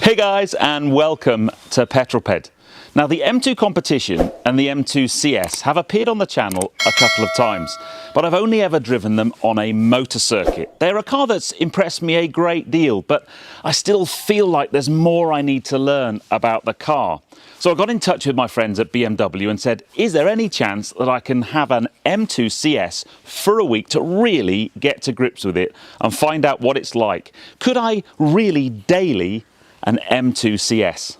Hey guys, and welcome to Petrolped. Now the M2 Competition and the M2 CS have appeared on the channel a couple of times, but I've only ever driven them on a motor circuit. They're a car that's impressed me a great deal, but I still feel like there's more I need to learn about the car. So I got in touch with my friends at BMW and said, is there any chance that I can have an M2 CS for a week to really get to grips with it and find out what it's like? Could I really daily an M2 CS?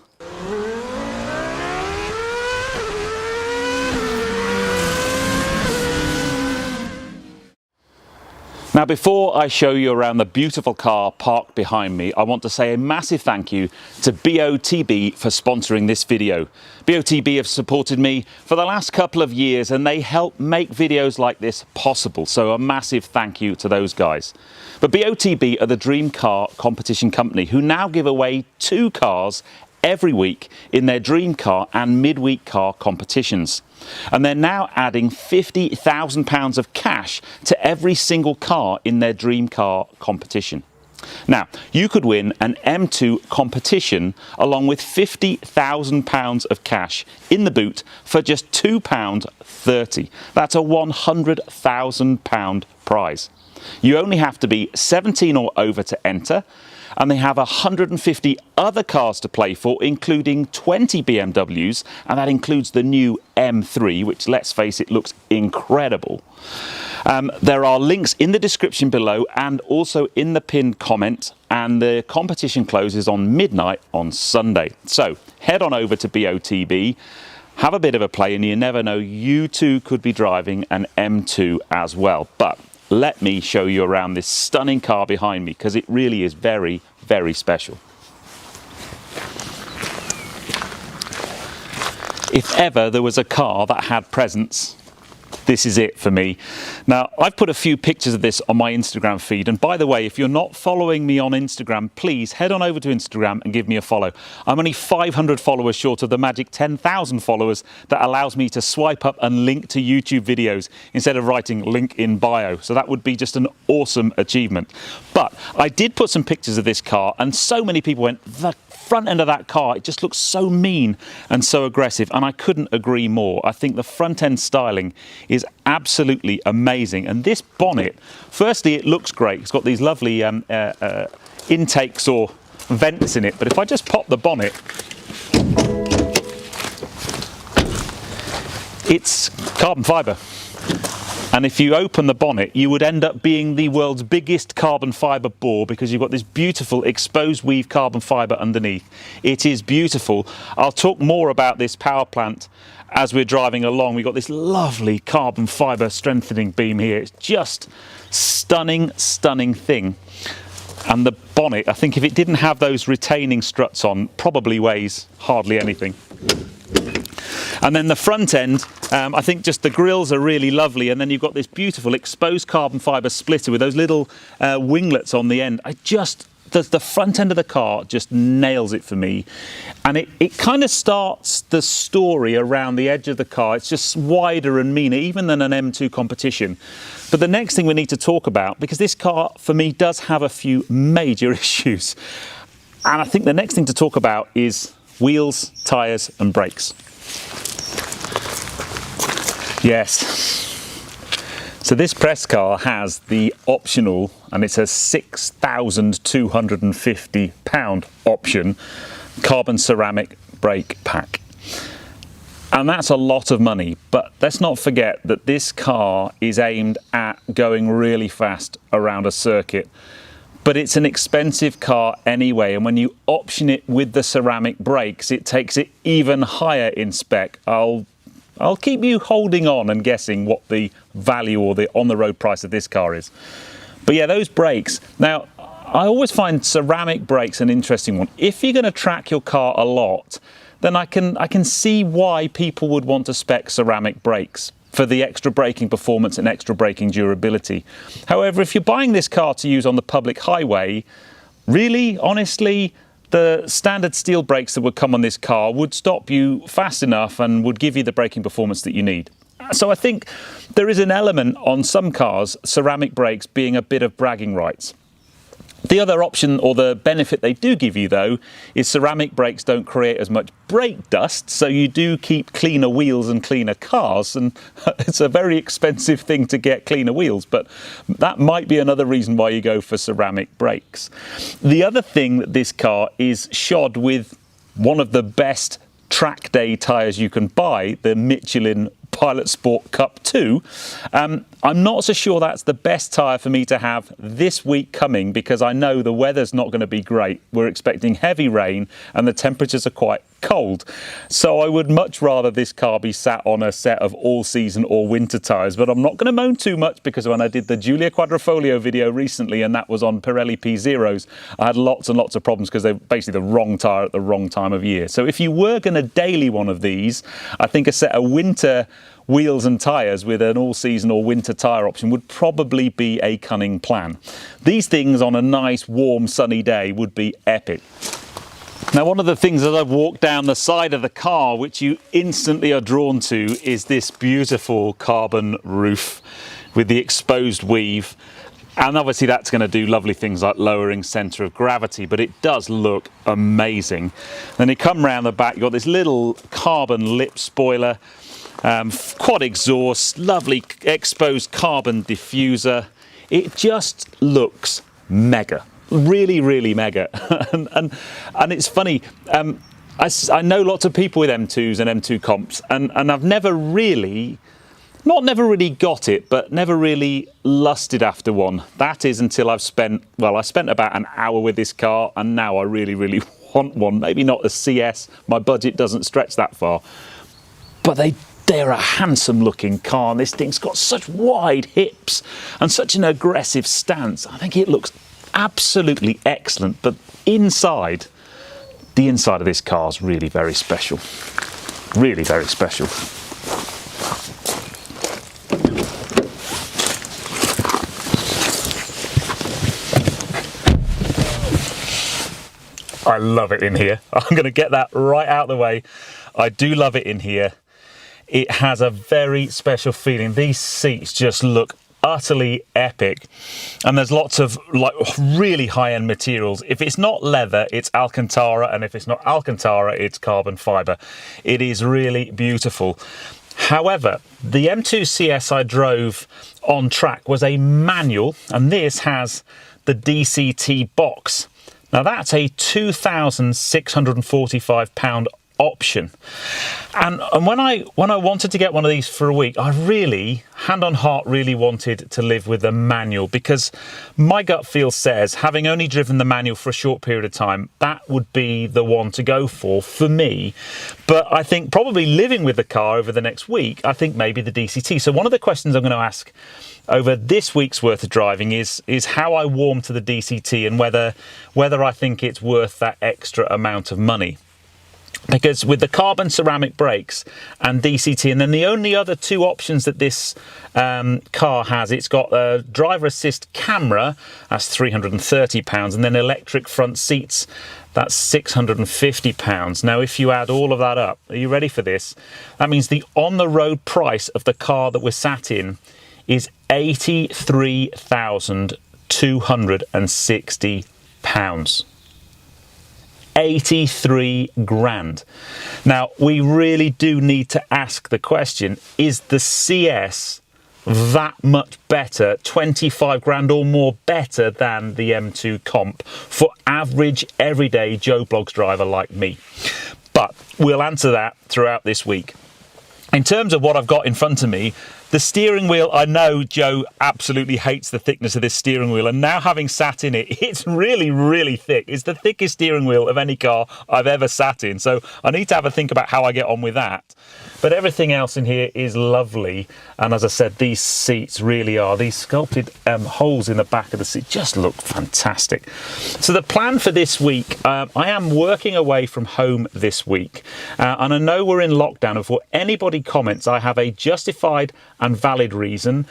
Now, before I show you around the beautiful car parked behind me, I want to say a massive thank you to BOTB for sponsoring this video. BOTB have supported me for the last couple of years and they help make videos like this possible. So a massive thank you to those guys. But BOTB are the dream car competition company who now give away 2 cars every week in their dream car and midweek car competitions. And they're now adding £50,000 of cash to every single car in their dream car competition. Now, you could win an M2 competition along with £50,000 of cash in the boot for just £2.30. That's a £100,000 prize. You only have to be 17 or over to enter, and they have 150 other cars to play for, including 20 BMWs, and that includes the new M3, which, let's face it, looks incredible. There are links in the description below and also in the pinned comment, and the competition closes on midnight on Sunday. So head on over to BOTB, have a bit of a play, and you never know, you too could be driving an M2 as well. But let me show you around this stunning car behind me, because it really is very, very special. If ever there was a car that had presence, this is it for me. Now, I've put a few pictures of this on my Instagram feed, and by the way, if you're not following me on Instagram, please head on over to Instagram and give me a follow. I'm only 500 followers short of the magic 10,000 followers that allows me to swipe up and link to YouTube videos instead of writing link in bio. So that would be just an awesome achievement. But I did put some pictures of this car, and so many people went, the front end of that car, it just looks so mean and so aggressive, and I couldn't agree more. I think the front end styling is absolutely amazing, and this bonnet, firstly, it looks great. It's got these lovely intakes or vents in it, but if I just pop the bonnet, it's carbon fibre. And if you open the bonnet, you would end up being the world's biggest carbon fibre bore, because you've got this beautiful exposed weave carbon fibre underneath. It is beautiful. I'll talk more about this power plant as we're driving along. We've got this lovely carbon fibre strengthening beam here. It's just stunning, stunning thing. And the bonnet, I think if it didn't have those retaining struts on, probably weighs hardly anything. And then the front end, I think just the grills are really lovely, and then you've got this beautiful exposed carbon fibre splitter with those little winglets on the end. The front end of the car just nails it for me, and it kind of starts the story around the edge of the car. It's just wider and meaner even than an M2 competition. But the next thing we need to talk about, because this car for me does have a few major issues, and I think the next thing to talk about is wheels, tyres and brakes. Yes. So this press car has the optional, and it's a £6,250 option, carbon ceramic brake pack. And that's a lot of money, but let's not forget that this car is aimed at going really fast around a circuit. But it's an expensive car anyway, and when you option it with the ceramic brakes, it takes it even higher in spec. I'll keep you holding on and guessing what the value or the on-the-road price of this car is. But yeah, those brakes. Now, I always find ceramic brakes an interesting one. If you're going to track your car a lot, then I can see why people would want to spec ceramic brakes for the extra braking performance and extra braking durability. However, if you're buying this car to use on the public highway, really, honestly, the standard steel brakes that would come on this car would stop you fast enough and would give you the braking performance that you need. So I think there is an element on some cars, ceramic brakes being a bit of bragging rights. The other option, or the benefit they do give you though, is ceramic brakes don't create as much brake dust, so you do keep cleaner wheels and cleaner cars, and it's a very expensive thing to get cleaner wheels, but that might be another reason why you go for ceramic brakes. The other thing that this car is shod with one of the best track day tyres you can buy, the Michelin Pilot Sport Cup 2. I'm not so sure that's the best tyre for me to have this week coming, because I know the weather's not going to be great. We're expecting heavy rain and the temperatures are quite cold. So I would much rather this car be sat on a set of all season or winter tyres, but I'm not going to moan too much, because when I did the Giulia Quadrifoglio video recently, and that was on Pirelli P0s, I had lots and lots of problems because they're basically the wrong tyre at the wrong time of year. So if you were going to daily one of these, I think a set of winter wheels and tyres with an all-season or winter tyre option would probably be a cunning plan. These things on a nice, warm, sunny day would be epic. Now, one of the things as I've walked down the side of the car which you instantly are drawn to is this beautiful carbon roof with the exposed weave. And obviously that's going to do lovely things like lowering centre of gravity, but it does look amazing. Then you come round the back, you've got this little carbon lip spoiler, quad exhaust, lovely exposed carbon diffuser. It just looks mega, really, really mega. and it's funny, I know lots of people with M2s and M2 comps, and I've never really, not never really got it, but never really lusted after one. That is until I spent about an hour with this car, and now I really, really want one. Maybe not a CS, my budget doesn't stretch that far, but they're a handsome looking car, and this thing's got such wide hips and such an aggressive stance. I think it looks absolutely excellent, but the inside of this car is really very special. Really very special. I love it in here. I'm going to get that right out of the way. I do love it in here. It has a very special feeling. These seats just look utterly epic, and there's lots of like really high-end materials. If it's not leather, it's Alcantara, and if it's not Alcantara, it's carbon fiber. It is really beautiful. However, the M2 CS I drove on track was a manual, and this has the DCT box. Now that's a £2,645 option, and when I wanted to get one of these for a week, I really, hand on heart, really wanted to live with the manual, because my gut feel says, having only driven the manual for a short period of time, that would be the one to go for me. But I think probably living with the car over the next week, I think maybe the DCT. So one of the questions I'm going to ask over this week's worth of driving is how I warm to the DCT, and whether I think it's worth that extra amount of money. Because with the carbon ceramic brakes and DCT, and then the only other two options that this car has, it's got a driver assist camera, that's £330, and then electric front seats, that's £650. Now, if you add all of that up, are you ready for this? That means the on-the-road price of the car that we're sat in is £83,260. 83 grand. Now, we really do need to ask the question, is the CS that much better, 25 grand or more better than the M2 comp for average everyday Joe Bloggs driver like me? But we'll answer that throughout this week. In terms of what I've got in front of me, the steering wheel, I know Joe absolutely hates the thickness of this steering wheel, and now having sat in it, it's really, really thick. It's the thickest steering wheel of any car I've ever sat in, so I need to have a think about how I get on with that. But everything else in here is lovely, and as I said, these seats really are. These sculpted holes in the back of the seat just look fantastic. So the plan for this week, I am working away from home this week, and I know we're in lockdown, and for anybody comments, I have a justified and valid reason.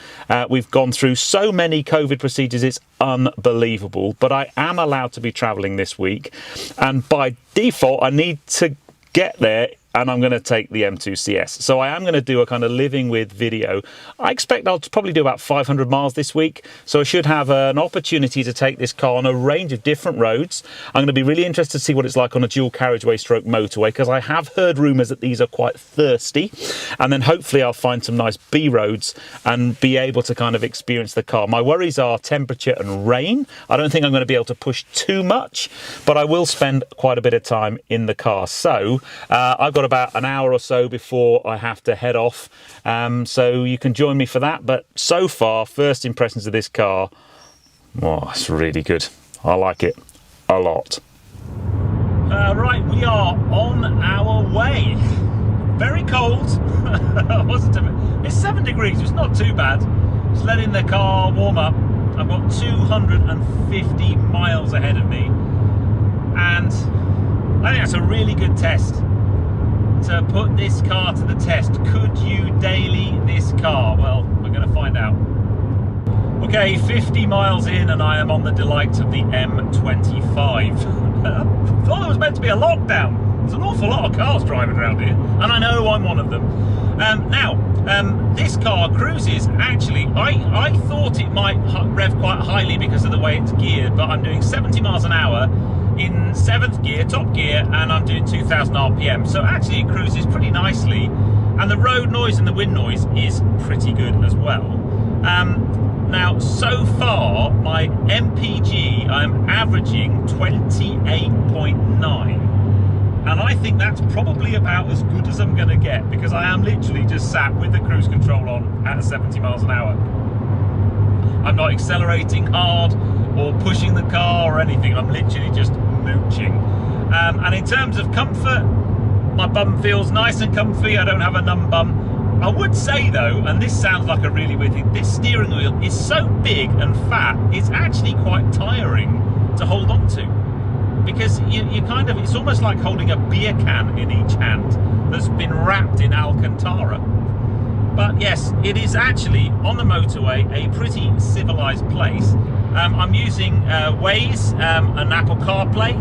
We've gone through so many COVID procedures, it's unbelievable, but I am allowed to be traveling this week, and by default I need to get there and I'm going to take the M2 CS. So I am going to do a kind of living with video. I expect I'll probably do about 500 miles this week, so I should have an opportunity to take this car on a range of different roads. I'm going to be really interested to see what it's like on a dual carriageway stroke motorway, because I have heard rumours that these are quite thirsty, and then hopefully I'll find some nice B roads and be able to kind of experience the car. My worries are temperature and rain. I don't think I'm going to be able to push too much, but I will spend quite a bit of time in the car. So I've got about an hour or so before I have to head off, so you can join me for that. But so far, first impressions of this car, oh, it's really good. I like it a lot. Right, we are on our way. Very cold. It's 7 degrees, it's not too bad. Just letting the car warm up. I've got 250 miles ahead of me, and I think that's a really good test to put this car to the test. Could you daily this car? Well, we're going to find out. Okay, 50 miles in and I am on the delight of the M25. I thought there was meant to be a lockdown. There's an awful lot of cars driving around here, and I know I'm one of them. This car cruises, actually, I thought it might rev quite highly because of the way it's geared, but I'm doing 70 miles an hour in 7th gear, top gear, and I'm doing 2000 RPM. So actually it cruises pretty nicely, and the road noise and the wind noise is pretty good as well. Now, so far, my MPG, I'm averaging 28.9. And I think that's probably about as good as I'm going to get, because I am literally just sat with the cruise control on at 70 miles an hour. I'm not accelerating hard or pushing the car or anything. I'm literally just mooching. And in terms of comfort, my bum feels nice and comfy. I don't have a numb bum. I would say though, and this sounds like a really weird thing, this steering wheel is so big and fat, it's actually quite tiring to hold on to. Because you kind of, it's almost like holding a beer can in each hand that's been wrapped in Alcantara. But yes, it is actually, on the motorway, a pretty civilized place. I'm using Waze and Apple CarPlay.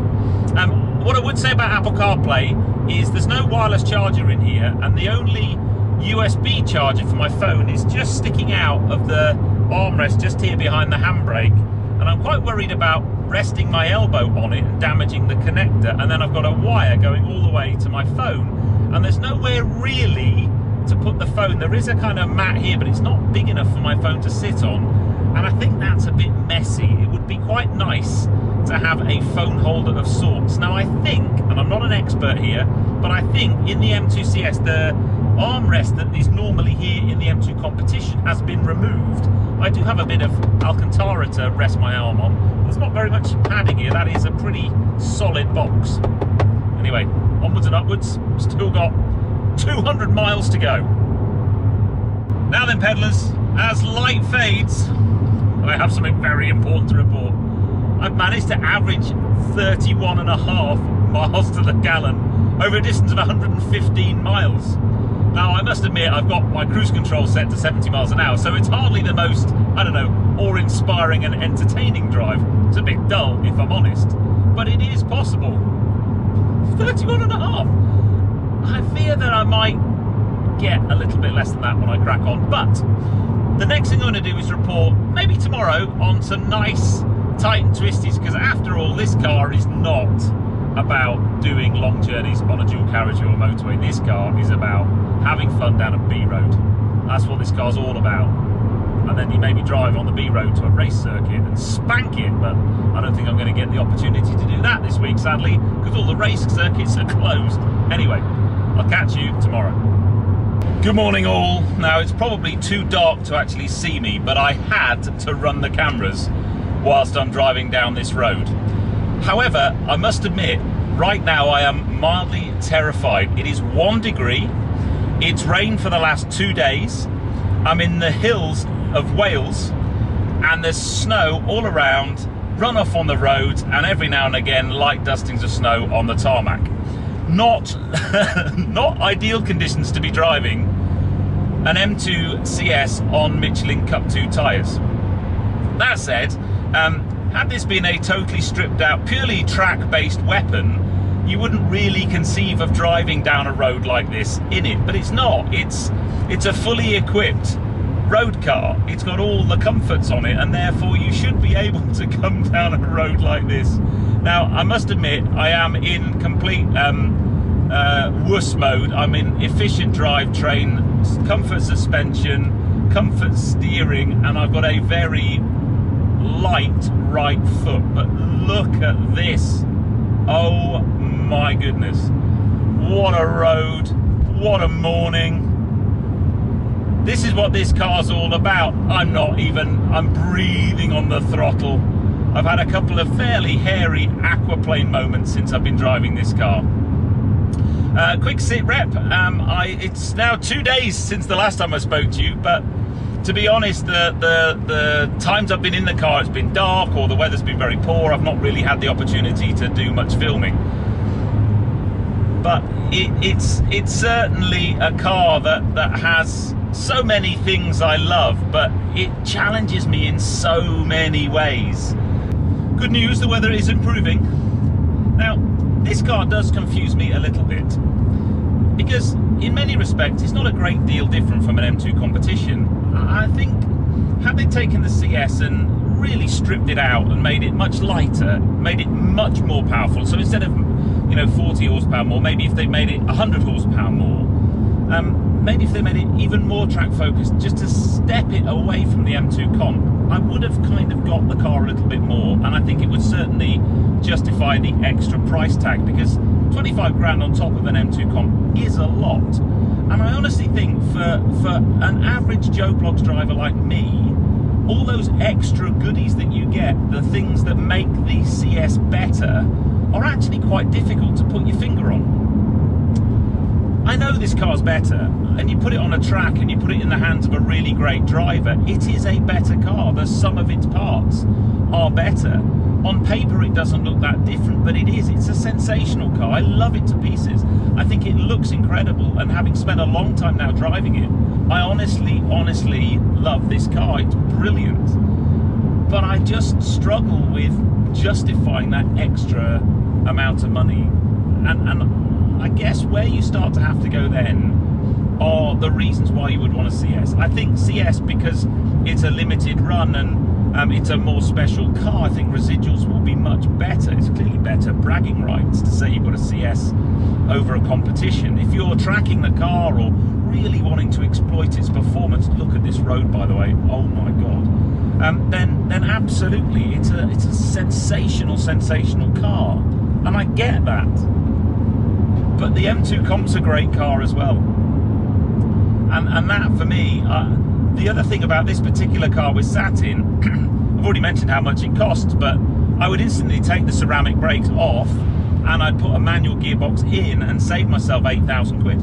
What I would say about Apple CarPlay is there's no wireless charger in here, and the only USB charger for my phone is just sticking out of the armrest just here behind the handbrake. And I'm quite worried about resting my elbow on it and damaging the connector, and then I've got a wire going all the way to my phone, and there's nowhere really to put the phone. There is a kind of mat here, but it's not big enough for my phone to sit on, and I think that's a bit messy. It would be quite nice to have a phone holder of sorts. Now I think, and I'm not an expert here, but I think in the M2 CS the armrest that is normally here in the M2 competition has been removed. I do have a bit of Alcantara to rest my arm on. There's not very much padding here. That is a pretty solid box. Anyway, onwards and upwards. Still got 200 miles to go. Now then, pedallers, as light fades, I have something very important to report. I've managed to average 31.5 miles to the gallon over a distance of 115 miles. Now, I must admit, I've got my cruise control set to 70 miles an hour, so it's hardly the most, I don't know, awe-inspiring and entertaining drive. It's a bit dull, if I'm honest, but it is possible. 31.5. I fear that I might get a little bit less than that when I crack on, but the next thing I'm going to do is report, maybe tomorrow, on some nice tight and twisties, because after all, this car is not about doing long journeys on a dual carriageway or motorway. This car is about having fun down a B road. That's what this car's all about. And then you maybe drive on the B road to a race circuit and spank it, but I don't think I'm going to get the opportunity to do that this week, sadly, because all the race circuits are closed. Anyway, I'll catch you tomorrow. Good morning all. Now, it's probably too dark to actually see me, but I had to run the cameras whilst I'm driving down this road. However, I must admit, right now I am mildly terrified. It is 1 degree, it's rained for the last 2 days, I'm in the hills of Wales, and there's snow all around, runoff on the roads, and every now and again light dustings of snow on the tarmac. Not, not ideal conditions to be driving an M2 CS on Michelin Cup 2 tyres. That said, had this been a totally stripped out, purely track-based weapon, you wouldn't really conceive of driving down a road like this in it, but it's not. It's a fully equipped road car. It's got all the comforts on it, and therefore you should be able to come down a road like this. Now, I must admit, I am in complete wuss mode. I'm in efficient drivetrain, comfort suspension, comfort steering, and I've got a very light right foot. But look at this. Oh my goodness. What a road. What a morning. This is what this car's all about. I'm breathing on the throttle. I've had a couple of fairly hairy aquaplane moments since I've been driving this car. Quick sit rep. It's now 2 days since the last time I spoke to you, but to be honest, the times I've been in the car, it's been dark or the weather's been very poor. I've not really had the opportunity to do much filming. But it's certainly a car that has so many things I love, but it challenges me in so many ways. Good news, the weather is improving. Now, this car does confuse me a little bit, because in many respects it's not a great deal different from an M2 competition. I think, had they taken the CS and really stripped it out and made it much lighter, made it much more powerful, so instead of 40 horsepower more, maybe if they made it 100 horsepower more, maybe if they made it even more track focused, just to step it away from the M2 comp, I would have kind of got the car a little bit more, and I think it would certainly justify the extra price tag, because 25 grand on top of an M2 comp is a lot. And I honestly think for an average Joe Blogs driver like me, all those extra goodies that you get, the things that make the CS better, are actually quite difficult to put your finger on. I know this car's better, and you put it on a track and you put it in the hands of a really great driver, it is a better car. The sum of its parts are better. On paper it doesn't look that different, but it is. It's a sensational car. I love it to pieces. I think it looks incredible, and having spent a long time now driving it, I honestly love this car. It's brilliant. But I just struggle with justifying that extra amount of money. And I guess where you start to have to go then are the reasons why you would want a CS. I think CS, because it's a limited run and it's a more special car, I think residuals will be much better. It's clearly better bragging rights to say you've got a CS over a competition. If you're tracking the car or really wanting to exploit its performance, look at this road, by the way, oh my god, then absolutely it's a sensational car, and I get that. But the M2 Comp's a great car as well, and that for me, the other thing about this particular car we're sat in, I've already mentioned how much it costs, but I would instantly take the ceramic brakes off and I'd put a manual gearbox in and save myself 8,000 quid.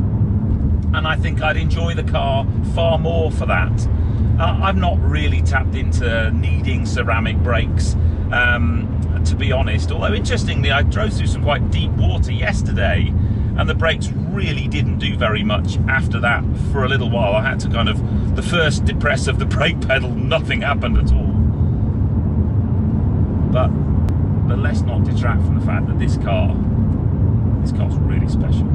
And I think I'd enjoy the car far more for that. I've not really tapped into needing ceramic brakes, to be honest, although interestingly I drove through some quite deep water yesterday and the brakes really didn't do very much after that for a little while. I had to kind of, the first depress of the brake pedal, nothing happened at all. But let's not detract from the fact that this car's really special.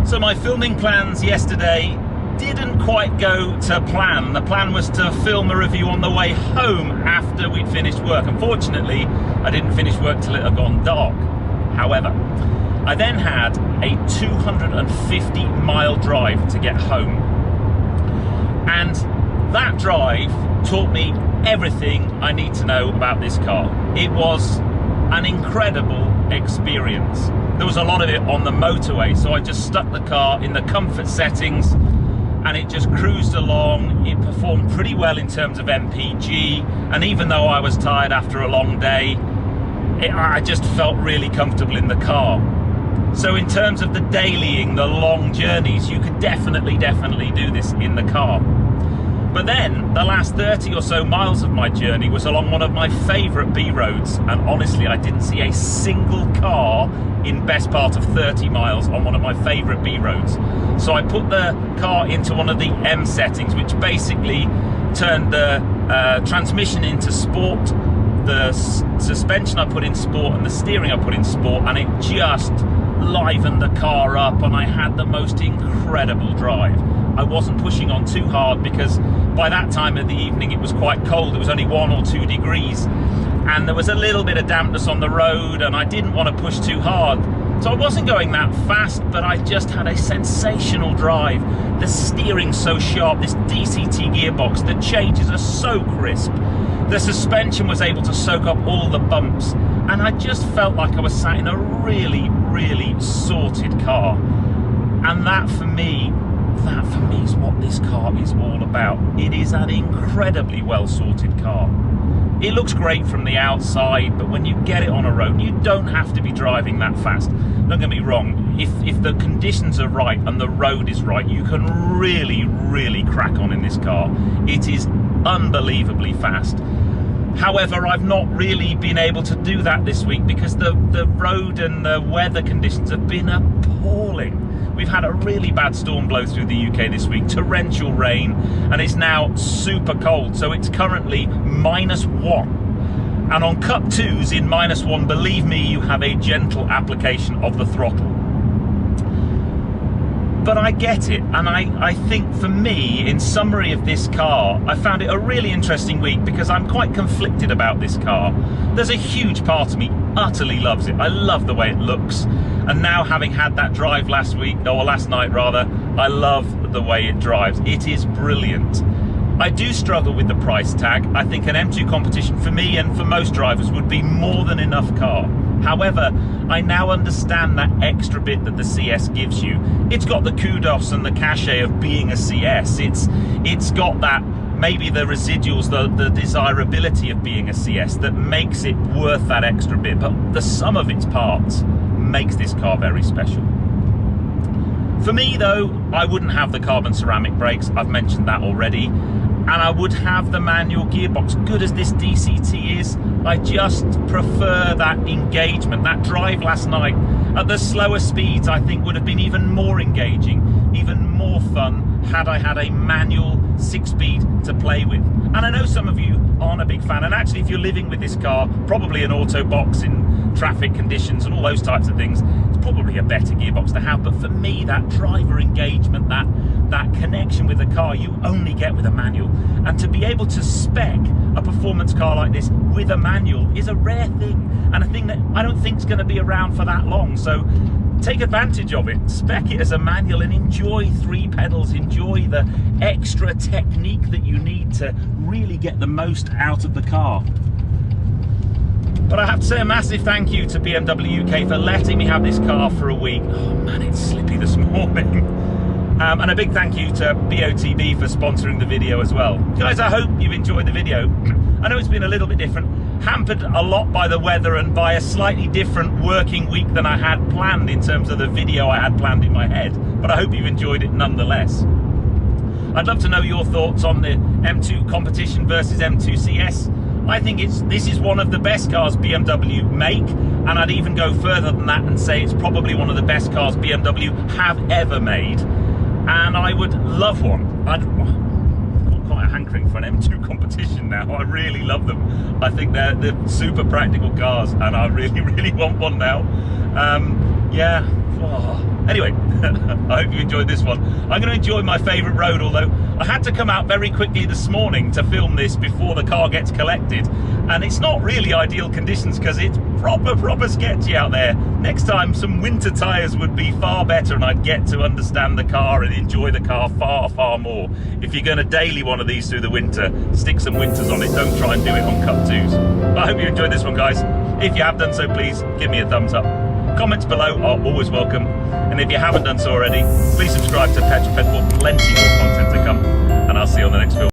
So my filming plans yesterday didn't quite go to plan. The plan was to film a review on the way home after we'd finished work. Unfortunately, I didn't finish work till it had gone dark. However, I then had a 250-mile drive to get home. And that drive taught me everything I need to know about this car. It was an incredible experience. There was a lot of it on the motorway, so I just stuck the car in the comfort settings and it just cruised along. It performed pretty well in terms of MPG, and even though I was tired after a long day, I just felt really comfortable in the car. So in terms of the dailying, the long journeys, you could definitely do this in the car. But then the last 30 or so miles of my journey was along one of my favourite B roads, and honestly I didn't see a single car in best part of 30 miles on one of my favourite B roads. So I put the car into one of the M settings, which basically turned the transmission into sport, the suspension I put in sport, and the steering I put in sport, and it just livened the car up, and I had the most incredible drive. I wasn't pushing on too hard because by that time of the evening it was quite cold. It was only 1 or 2 degrees and there was a little bit of dampness on the road, and I didn't want to push too hard. So I wasn't going that fast, but I just had a sensational drive. The steering's so sharp, this DCT gearbox, the changes are so crisp. The suspension was able to soak up all the bumps, and I just felt like I was sat in a really, really sorted car. And that for me is what this car is all about. It is an incredibly well sorted car. It looks great from the outside, but when you get it on a road, you don't have to be driving that fast. Don't get me wrong, if the conditions are right and the road is right, you can really, really crack on in this car. It is unbelievably fast. However, I've not really been able to do that this week because the road and the weather conditions have been appalling. We've had a really bad storm blow through the UK this week, torrential rain, and it's now super cold. So it's currently -1. And on Cup 2s in -1, believe me, you have a gentle application of the throttle. But I get it, and I think for me, in summary of this car, I found it a really interesting week because I'm quite conflicted about this car. There's a huge part of me utterly loves it. I love the way it looks, and now having had that drive last night rather, I love the way it drives. It is brilliant. I do struggle with the price tag. I think an M2 competition for me and for most drivers would be more than enough car. However, I now understand that extra bit that the CS gives you. It's got the kudos and the cachet of being a CS. It's got that, maybe the residuals, the desirability of being a CS that makes it worth that extra bit. But the sum of its parts makes this car very special. For me though, I wouldn't have the carbon ceramic brakes, I've mentioned that already, and I would have the manual gearbox. Good as this DCT is, I just prefer that engagement. That drive last night at the slower speeds I think would have been even more engaging, even more fun had I had a manual 6-speed to play with. And I know some of you aren't a big fan, and actually if you're living with this car, probably an auto box in traffic conditions and all those types of things, it's probably a better gearbox to have. But for me, that driver engagement, that connection with the car, you only get with a manual. And to be able to spec a performance car like this with a manual is a rare thing, and a thing that I don't think is going to be around for that long. So take advantage of it, spec it as a manual, and enjoy 3 pedals, enjoy the extra technique that you need to really get the most out of the car. But I have to say a massive thank you to BMW UK for letting me have this car for a week. Oh man, it's slippy this morning. And a big thank you to BOTB for sponsoring the video as well. Guys, I hope you've enjoyed the video. I know it's been a little bit different, hampered a lot by the weather and by a slightly different working week than I had planned in terms of the video I had planned in my head, but I hope you've enjoyed it nonetheless. I'd love to know your thoughts on the M2 competition versus M2 CS. I think this is one of the best cars BMW make, and I'd even go further than that and say it's probably one of the best cars BMW have ever made. And I would love one. I've got quite a hankering for an M2 competition now. I really love them. I think they're super practical cars, and I really, really want one now. Yeah. Oh. Anyway, I hope you enjoyed this one. I'm going to enjoy my favourite road, although I had to come out very quickly this morning to film this before the car gets collected, and it's not really ideal conditions because it's proper sketchy out there. Next time some winter tyres would be far better, and I'd get to understand the car and enjoy the car far more. If you're going to daily one of these through the winter, stick some winters on it, don't try and do it on Cup 2s. I hope you enjoyed this one, guys. If you have done so, please give me a thumbs up. Comments below are always welcome, and if you haven't done so already, please subscribe to Petrol Ped for plenty more content to come, and I'll see you on the next film.